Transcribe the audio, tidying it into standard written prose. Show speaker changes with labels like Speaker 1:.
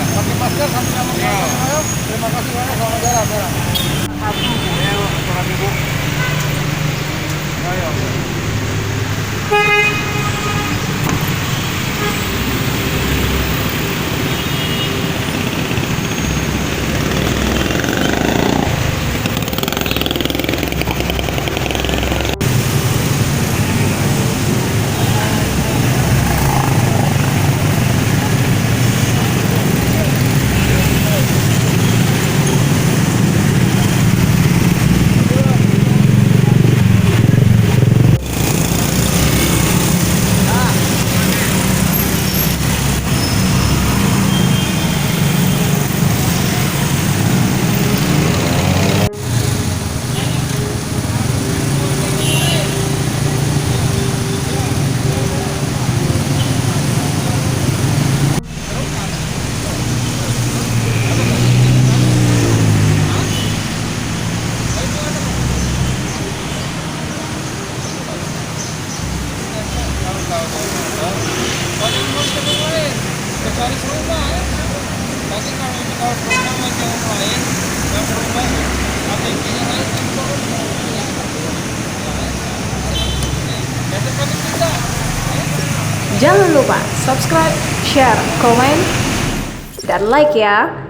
Speaker 1: Pakai masker sampai sama ayo. Terima kasih banyak, selamat jalan.
Speaker 2: Sekretaris rumah ya. Tapi kalau di kaos rumah masih yang lain, yang rumah ATM-nya lain kan ya seperti kita.
Speaker 3: Jangan lupa subscribe, share, komen, dan like ya.